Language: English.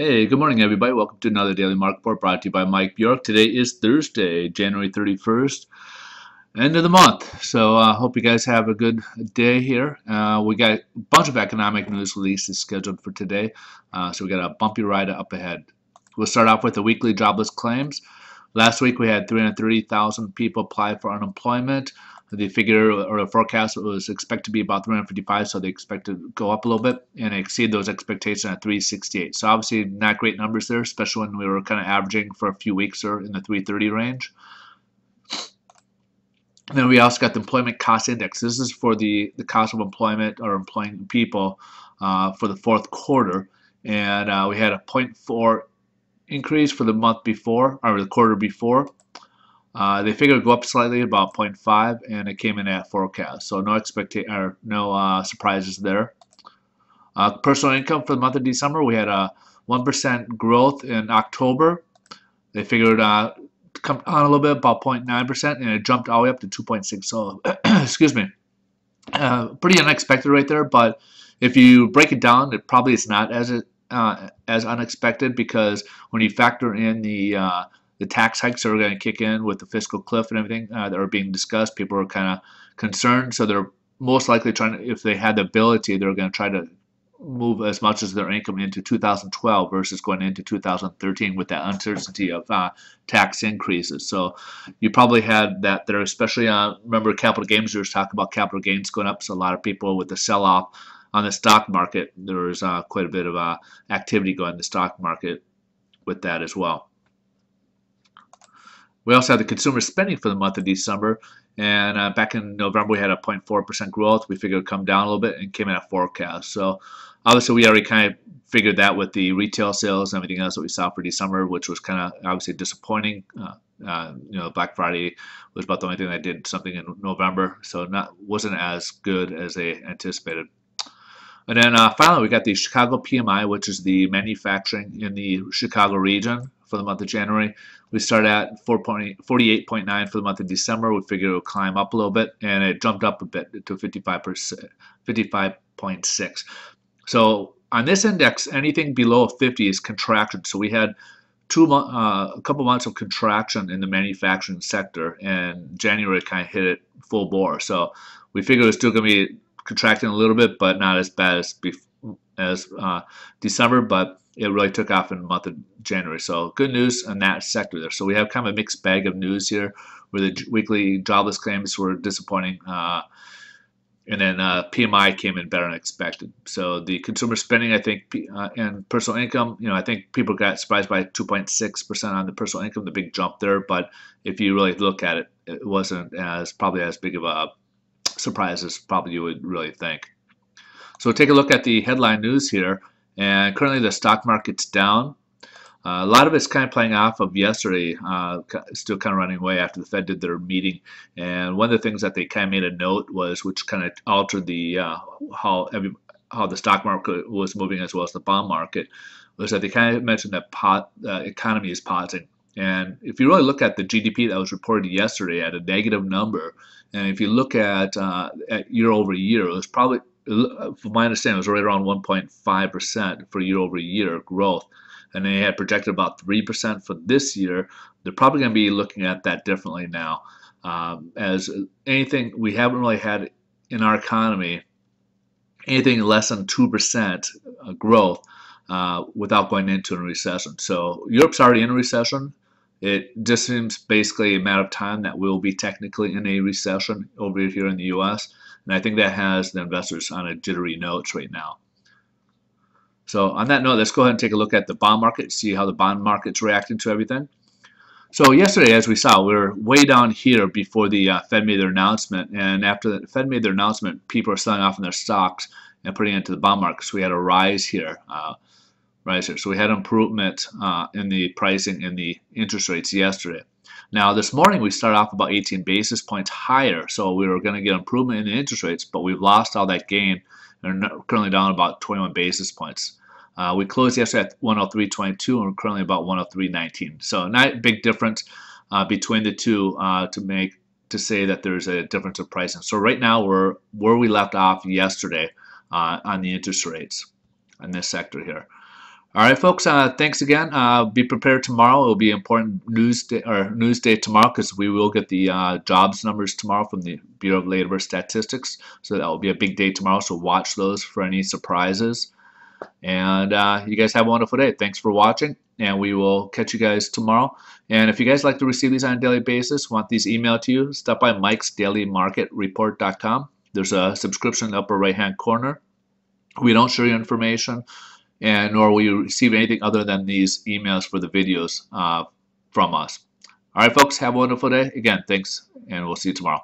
Hey, good morning, everybody. Welcome to another Daily Market Report brought to you by Mike Bjork. Today is Thursday, January 31st, end of the month. So I hope you guys have a good day here. We got a bunch of economic news releases scheduled for today. So we got a bumpy ride up ahead. We'll start off with the weekly jobless claims. Last week we had 330,000 people apply for unemployment. The figure or the forecast was expected to be about 355, so they expect to go up a little bit and exceed those expectations at 368. So obviously not great numbers there, especially when we were kind of averaging for a few weeks or in the 330 range. And then we also got the employment cost index. This is for the cost of employment or employing people for the fourth quarter, and we had a 0.4 increase for the month before or the quarter before. They figured it'd go up slightly, about 0.5, and it came in at forecast. So no surprises there. Personal income for the month of December, we had a 1% growth in October. They figured come on a little bit, about 0.9%, and it jumped all the way up to 2.6. So, excuse me, pretty unexpected right there. But if you break it down, it probably is not as unexpected, because when you factor in the tax hikes that are going to kick in with the fiscal cliff and everything that are being discussed, people are kind of concerned. So they're most likely trying to, if they had the ability, they're going to try to move as much as their income into 2012 versus going into 2013 with that uncertainty of tax increases. So you probably had that there, especially remember capital gains. We were talking about capital gains going up, so a lot of people with the sell-off on the stock market, there was quite a bit of activity going in the stock market with that as well. We also had the consumer spending for the month of December, and back in November we had a 0.4% growth. We figured it would come down a little bit and came in at forecast. So obviously we already kind of figured that with the retail sales and everything else that we saw for December, which was kind of obviously disappointing. Black Friday was about the only thing that did something in November, so wasn't as good as they anticipated. And then finally, we got the Chicago PMI, which is the manufacturing in the Chicago region for the month of January. We started at 48.9 for the month of December. We figured it would climb up a little bit, and it jumped up a bit to 55.6. So on this index, anything below 50 is contraction. So we had a couple months of contraction in the manufacturing sector, and January kind of hit it full bore. So we figured it was still going to be contracting a little bit, but not as bad as December, but it really took off in the month of January. So good news in that sector there. So we have kind of a mixed bag of news here, where the weekly jobless claims were disappointing, and then PMI came in better than expected. So the consumer spending, I think, and personal income, I think people got surprised by 2.6% on the personal income, the big jump there. But if you really look at it, it wasn't probably as big of a surprise as probably you would really think. So take a look at the headline news here, and currently the stock market's down. A lot of it's kind of playing off of yesterday, still kind of running away after the Fed did their meeting. And one of the things that they kind of made a note was, which kind of altered the how the stock market was moving as well as the bond market, was that they kind of mentioned that the economy is pausing. And if you really look at the GDP that was reported yesterday at a negative number, and if you look at year over year, it was probably, from my understanding, it was right around 1.5% for year over year growth. And they had projected about 3% for this year. They're probably going to be looking at that differently now. As anything, we haven't really had in our economy anything less than 2% growth without going into a recession. So Europe's already in a recession. It just seems basically a matter of time that we'll be technically in a recession over here in the U.S. And I think that has the investors on a jittery note right now. So on that note, let's go ahead and take a look at the bond market, see how the bond market's reacting to everything. So yesterday, as we saw, we were way down here before the Fed made their announcement. And after the Fed made their announcement, people are selling off in their stocks and putting it into the bond market. So we had a rise here. So we had improvement in the pricing in the interest rates yesterday. Now this morning we started off about 18 basis points higher, so we were going to get improvement in the interest rates, but we've lost all that gain and are currently down about 21 basis points. We closed yesterday at 103.22 and we're currently about 103.19. So not a big difference between the two to say that there's a difference of pricing. So right now we're where we left off yesterday on the interest rates in this sector here. All right, folks. Thanks again. Be prepared tomorrow. It will be important news day tomorrow because we will get the jobs numbers tomorrow from the Bureau of Labor Statistics. So that will be a big day tomorrow. So watch those for any surprises. And you guys have a wonderful day. Thanks for watching, and we will catch you guys tomorrow. And if you guys like to receive these on a daily basis, want these emailed to you, stop by mikesdailymarketreport.com. There's a subscription in the upper right-hand corner. We don't share your information, and nor will you receive anything other than these emails for the videos from us. All right, folks, have a wonderful day. Again, thanks, and we'll see you tomorrow.